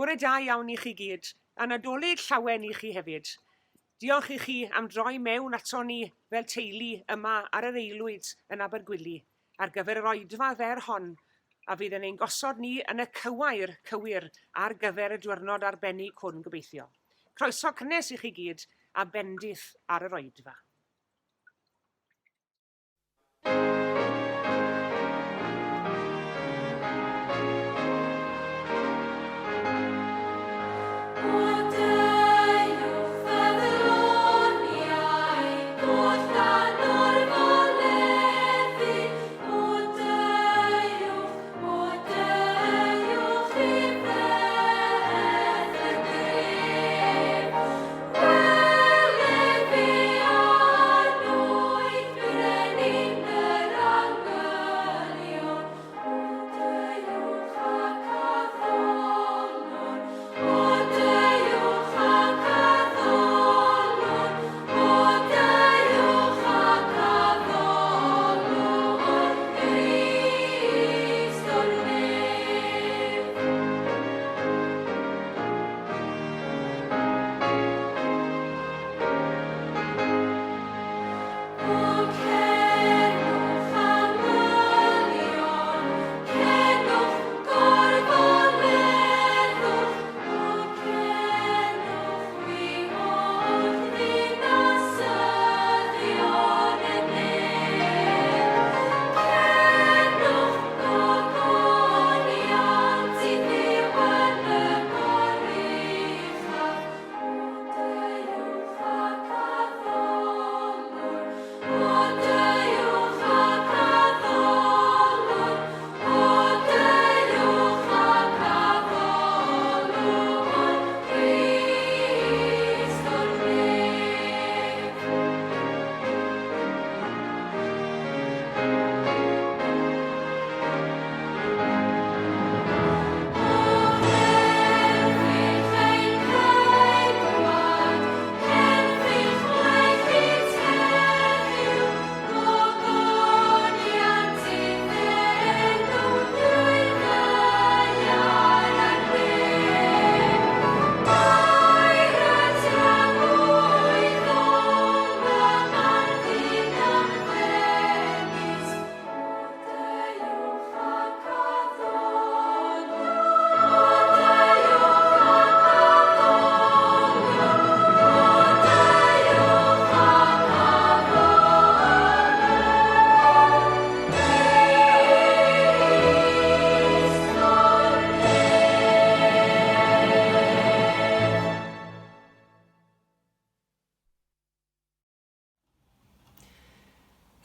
Bore da iawn I chi gyd, a Nadolig llawen I chi hefyd. Diolch I chi am droi mewn ato ni fel teulu yma ar yr aelwyd yn Abergwili ar gyfer yr oedfa fer hon, a fydd yn ein gosod ni yn y cywair cywir ar gyfer y diwrnod arbennig hwn gobeithio. Croeso cynnes I chi gyd a bendith ar yr oedfa.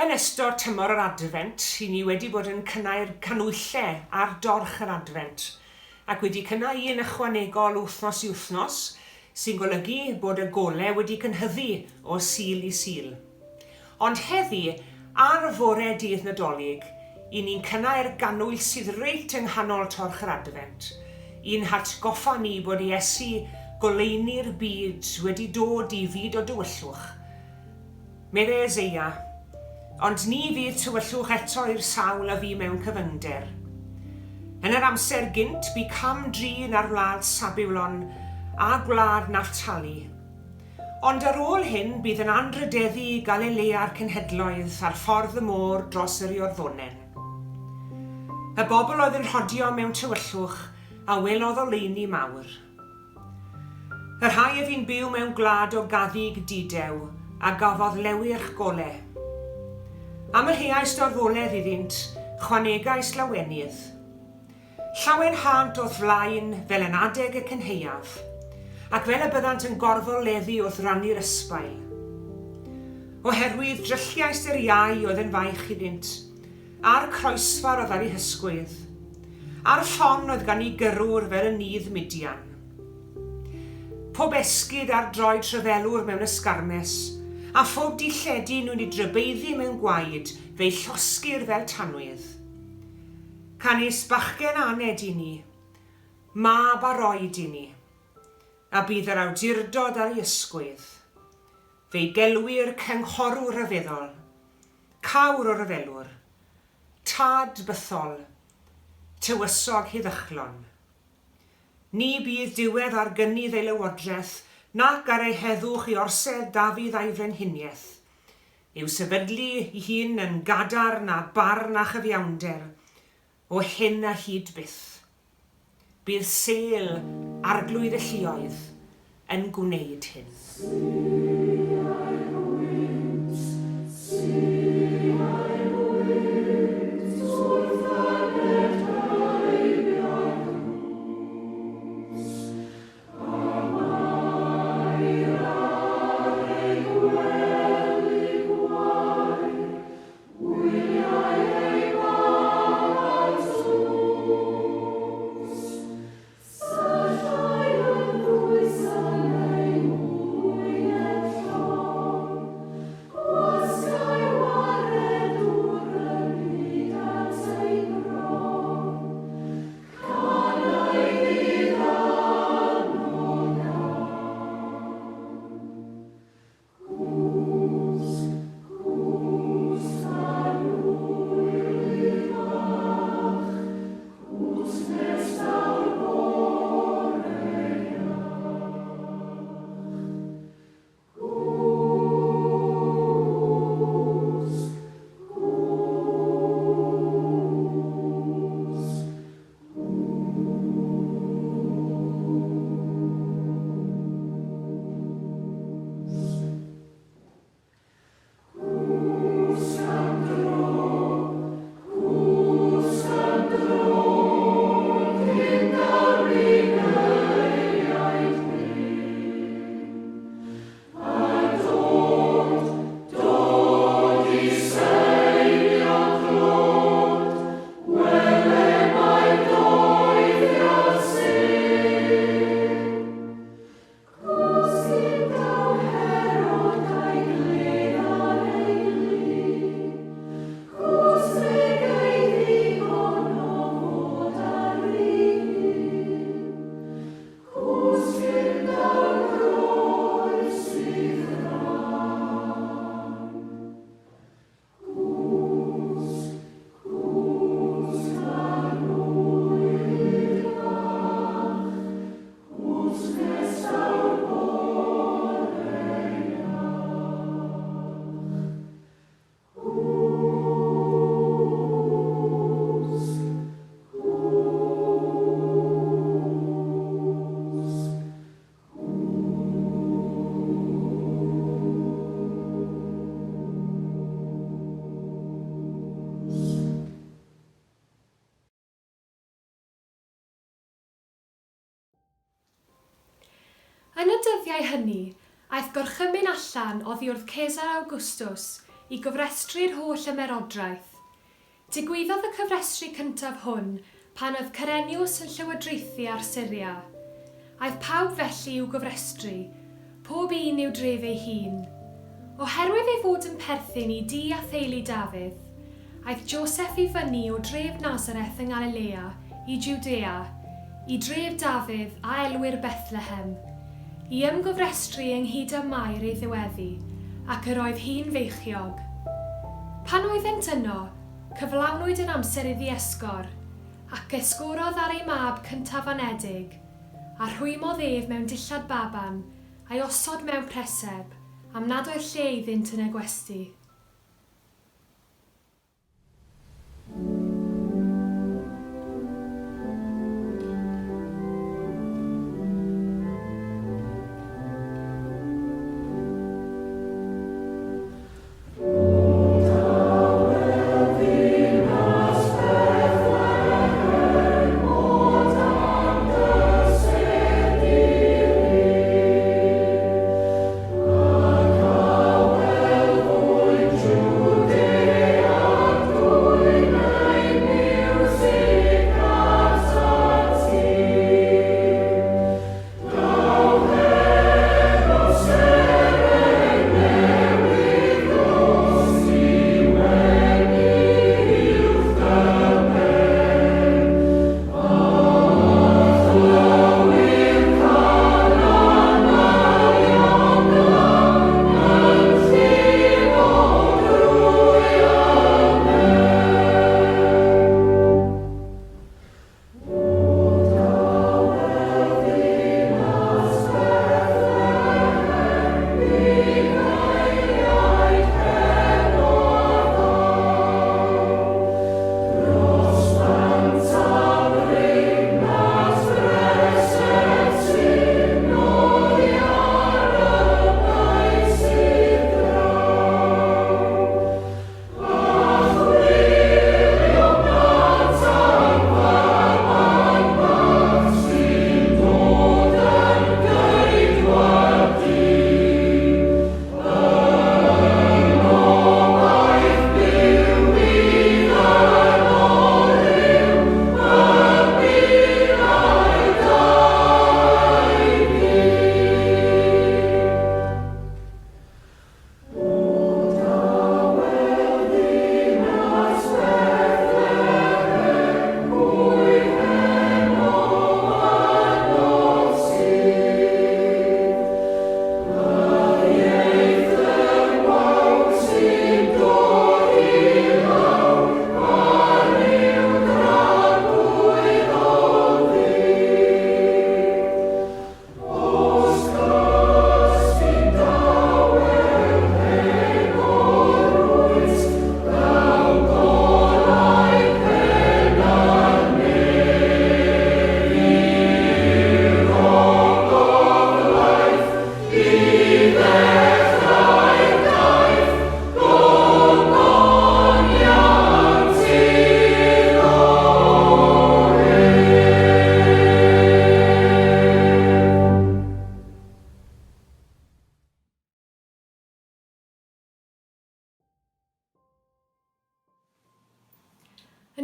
Yn ystod tymor yr adfent, I ni wedi bod yn cynnau'r canwyllau ar dorch yr adfent ac wedi cynnau un ychwanegol wythnos I wythnos sy'n golygu bod y golau wedi cynhyddu o sul I sul. Ond heddi, ar fore dydd Nadolig, I ni'n cynnau'r ganwyll sydd reit yng nghanol torch yr adfent, un hatgoffa ni bod Iesu goleini'r byd wedi dod I fyd o dywyllwch. Medde Eseia, ond ni fydd tywyllwch eto i'r sawl a fi mewn cyfyngder. Yn yr amser gynt bu cam drin ar wlad Sabulon a gwlad Naftali. Ond ar ôl hyn bydd yn anrhydeddu I Galilea'r cenhedloedd ar ffordd y môr dros yr Iorddonen. Y bobl oedd yn rhodio mewn tywyllwch a welodd oleuni mawr. Y rhai a fi'n byw mewn gwlad o gaddig didew a gafodd lewyrch golau. Am yr heais dorfoledd iddynt, chwanegais lawenydd. Llawen hant o'th flaen fel yn adeg y cynheuaf, ac fel y byddant yn gorfoleddu wrth rannu'r ysbail. Oherwydd drylliais yr iau oedd yn faich iddynt, a'r croesfar oedd ar ei hysgwydd, a'r ffon oedd gan ei gyrwr fel y nydd Midian. Pob esgyd ar droed rhyfelwr mewn ysgarmes, a phob dilledu nhw'n I drybeiddi mewn gwaed fe'i llosgir fel tanwydd. Canis bachgen aned I ni, mab a roed I ni, a bydd yr awdurdod ar ei ysgwydd. Fe'i gelwir cynghorwr rhyfeddol, cawr o ryfelwr, tad bythol, tywysog heddychlon. Ni bydd diwedd ar gynnydd ei lywodraeth, nac ar ei heddwch i orsedd Dafydd a'i frenhiniaeth. Yw sefydlu ei hun yn gadarn a barn a chyfiawnder, o hyn a hyd byth. Bydd sel arglwydd y lluoedd yn gwneud hyn. Yn y dyddiau hynny, aeth gorchymyn allan oddi wrth Cesar Awgwstws i gofrestru'r holl ymerodraeth. Digwyddodd y cyfrestru cyntaf hwn pan oedd Cyreniws yn llywodraethu ar Syria. Aeth pawb felly i'w gofrestru, pob un i'w dref ei hun. Oherwydd ei fod yn perthyn i dŷ a theulu Dafydd, aeth Joseph i fyny o dref Nazareth yng Galilea i Judea, i dref Dafydd a elwyr Bethlehem, i ymgofrestru ynghyd â Mair ei ddiweddu, ac yr oedd hi'n feichiog. Pan oeddent yno, cyflawnwyd yn amser iddi esgor, ac esgorodd ar ei mab cyntaf anedig, a rhwymodd ef mewn dillad baban, a'i osod mewn preseb, am nad oedd lle iddynt yn y gwesty. Boy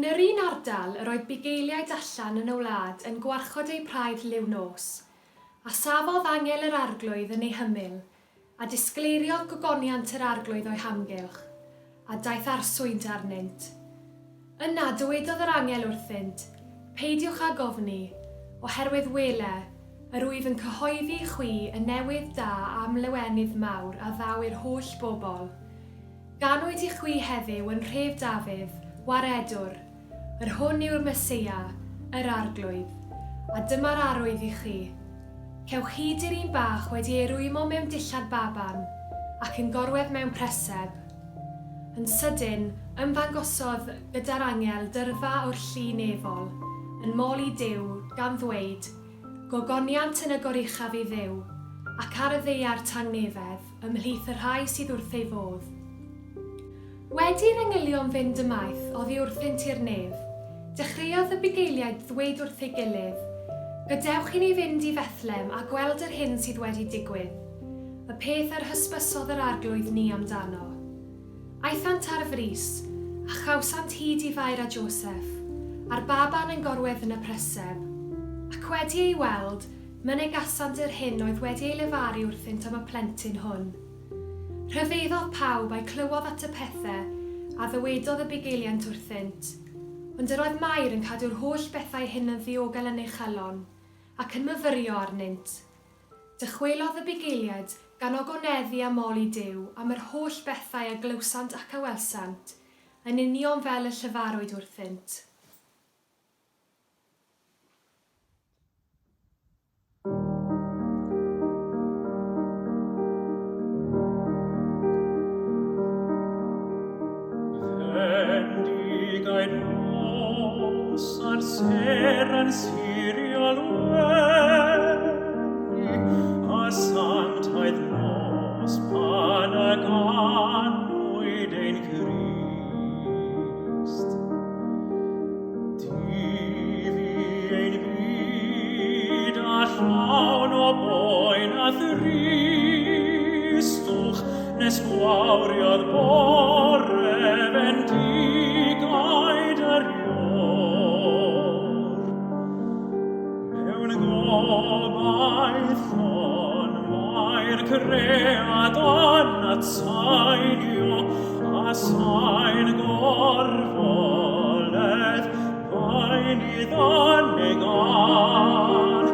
Yn yr un ardal, yr oedd bugeiliaid allan yn y wlad yn gwarchod eu praidd liw nos, a safodd angel yr arglwydd yn ei hymyl, a disgleiriodd gogoniant yr arglwydd o'i hamgylch, a daeth arswynt arnynt. Yna dywedodd yr angel wrthynt, peidiwch â gofni, oherwydd wele, yr wyf yn cyhoeddi chwi y newydd da am lywenydd mawr a ddaw i'r holl bobl. Ganwyd i chwi heddiw yn rhef Dafydd, waredwr, yr hwn yw'r Mesia, yr arglwydd, a dyma'r arwydd i chi. Cewch hyd i'r un bach wedi ei rwymo mewn dillad baban, ac yn gorwedd mewn preseb. Yn sydyn, ymddangosodd gyda'r angel dyrfa o'r llun efol, yn mol i Duw gan ddweud, gogoniant yn y goruchaf i Dduw, ac ar y ddeiar tangnefedd ymhlith y rhai sydd wrth ei fodd. Wedi'r englynion fynd ymaith oddi wrthynt i'r nef, dechreuodd y bugeiliaid ddweud wrth ei gilydd, gadewch i ni fynd i Fethlem a gweld yr hyn sydd wedi digwydd, y peth yr hysbysodd yr arglwydd ni amdano. Aethant ar frys, a chawsant hyd i Fair a Joseph, a'r baban yn gorwedd yn y preseb, ac wedi ei weld, mynegasant yr hyn oedd wedi ei lefaru wrthynt am y plentyn hwn. Rhyfeddodd pawb a'i clywodd at y pethau, a ddywedodd y bugeiliant wrthynt, ond yr oedd Mair yn cadw'r holl bethau hyn yn ddiogel yn ei chalon, ac yn myfyrio arnynt. Dychwelodd y bugeiliad gan ogoneddu a mol i Duw am yr holl bethau a glywsant ac a welsant, yn union fel y llyfarwyd wrthynt. Vendigaid nos ar seren siriol weni, a sanctaid nos pan a ganwyd ein Christ. Difi ein byd a llawn o boen a thristwch, nes gwawriodd bore vendigaid yr ior. Mewn gobaith hon mae'r creadon at sainio, a sain gorfoledd bain i ddanegar.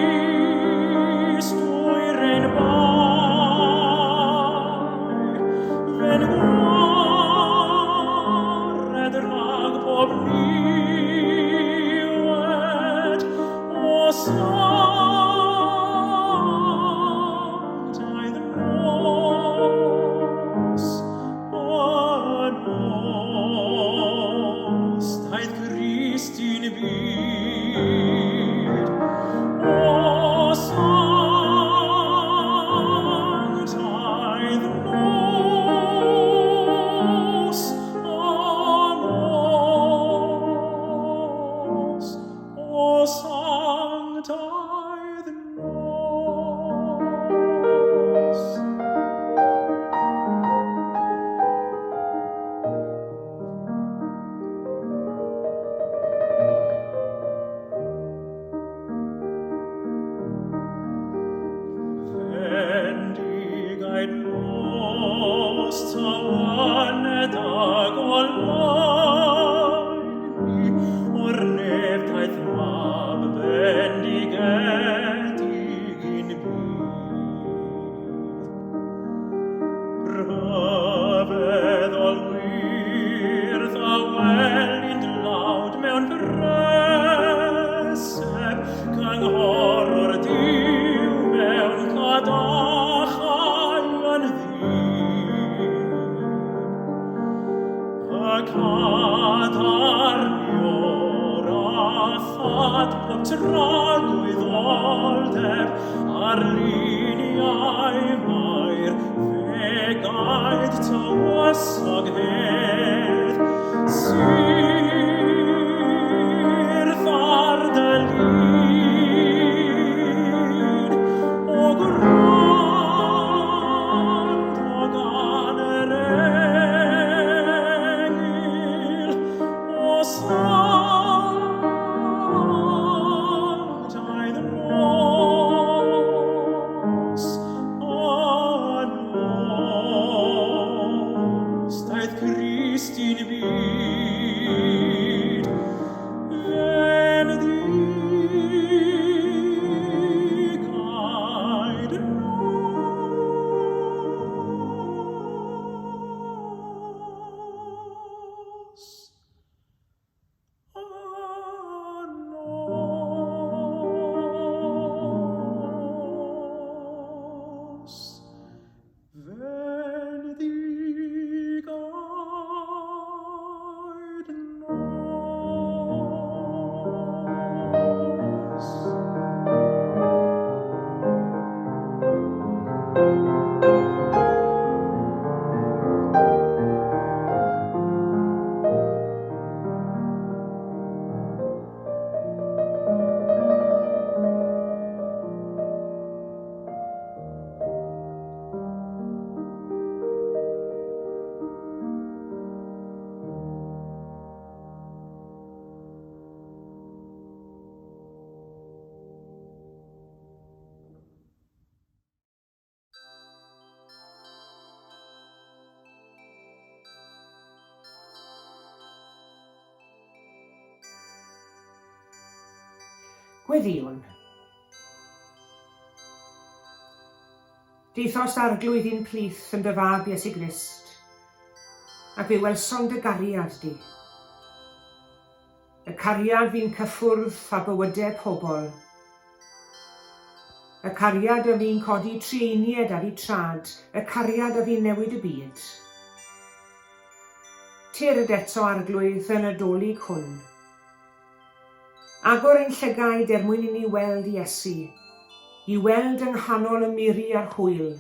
Christ wy'r ein bai, fen gwared rhag bob niwed, o sanctaidd nos, o nos, taith Christi'n byd. O sanctaidd nos, o nos, o sanctaidd nos. Vendigaid nos tawanedag o laini, o'r nef taith mab bendigedig in byd. Rhyfeddol wyrdd a welynt lawd mewn preseb, cynghorwr Duw mewn cadachau yn ddydd. Y cadarniwr a thad pob tragwyddoldeb ar liniau Mair, fe gaid tywysog hedd, syrth ar dy lun, o gwrand o gan yr engin, Gweddiwn. Deithos arglwydd un plith yn dy fab Iesu Grist, ac fe welsom dy gariad di. Y cariad fi'n cyffwrdd a bywydau pobl. Y cariad y fi'n codi treinied ar ei trad, y cariad y fi'n newid y byd. Tir eto arglwydd yn Nadolig hwn. Agor ein llygaid mwyn i ni weld Iesu, i weld yng nghanol y miri a'r hwyl,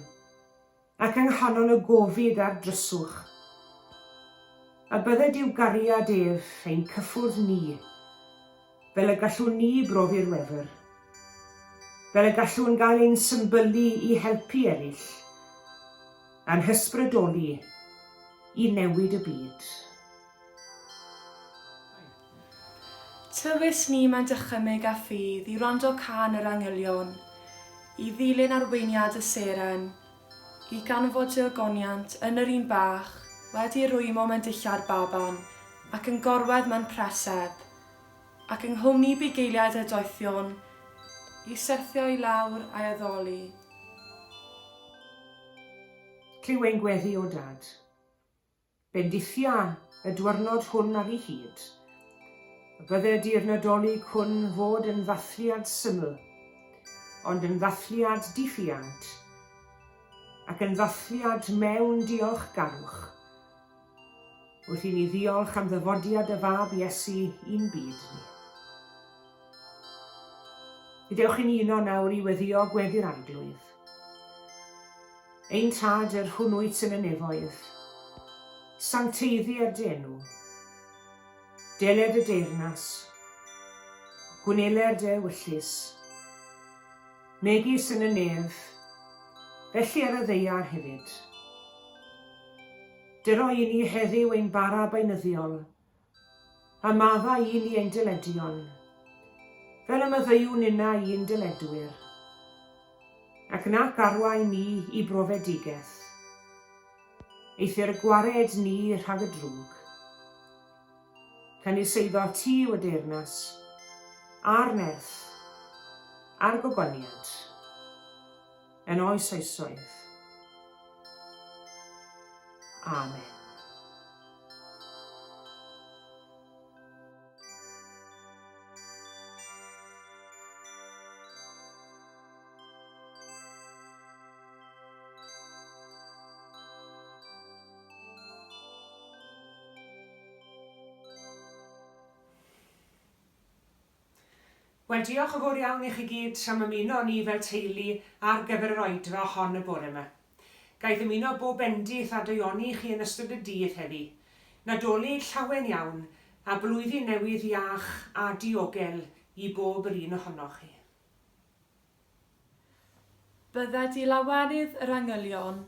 ac yng nghanol y gofid a'r dryswch. A bydde diw gariad ef ein cyffwrdd ni, fel y gallwn ni brofi'r wefr, fel y gallwn gael ein symbylu i helpu eraill, a'n hysbrydoli i newid y byd. Tywys ni mewn dychymyg a ffydd i rondo can yr angylion, i ddilyn arweiniad y seren, i ganfod y ogoniant yn yr un bach, wedi rwymo mewn dillad baban, ac yn gorwedd mewn preseb, ac yng nghwmni bugeiliad y doethion, i syrthio i lawr a'i addoli. Clyw ein gweddi o dad. Bendithia y diwrnod hwn ar ei hyd. Y bydde di'r Nadolig hwn fod yn ddathliad syml, ond yn ddathliad diffiant, ac yn ddathliad mewn diolchgarwch, wrth i ni ddiolch am ddyfodiad y fab Iesu un byd ni. Gydewch i'n uno nawr i weddio gweddi'r arglwydd. Ein tad yr hwnnwyt yn y nefoedd, sancteiddi dy enw, deled y deyrnas, gwneled y wyllus, megis yn y nef, felly ar y ddeiar hefyd. Dyro i ni heddiw ein bara beunyddiol, a madda i ni ein dyledion, fel y myddeiwn yna i'n dyledwyr, ac nac arwain ni i brofedigaeth, eithir y gwared ni rhag y drwg. Cyniseiddo ti o deyrnas, a'r nerth, a'r gogoniad, yn oes oesoedd. Amen. Wel, diolch yn fawr iawn i chi gyd am ymuno ni fel teulu ar gyfer yr Oedfa hon y bore yma. Gaeth ymuno bob bendith a dwyoni chi yn ystod y dydd heddi. Nadolig llawen iawn a blwyddyn newydd iach a diogel i bob yr un ohonoch chi. Bydde di lawenydd yr angylion,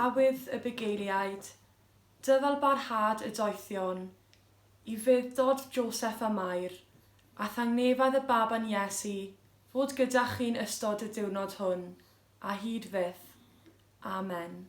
awydd y bugeiliaid, dyfal barhad y doethion, i fuddod Joseph a Mair, a thangnefedd y baban Iesu fod gyda chi'n ystod y diwrnod hwn, a hyd fyth. Amen.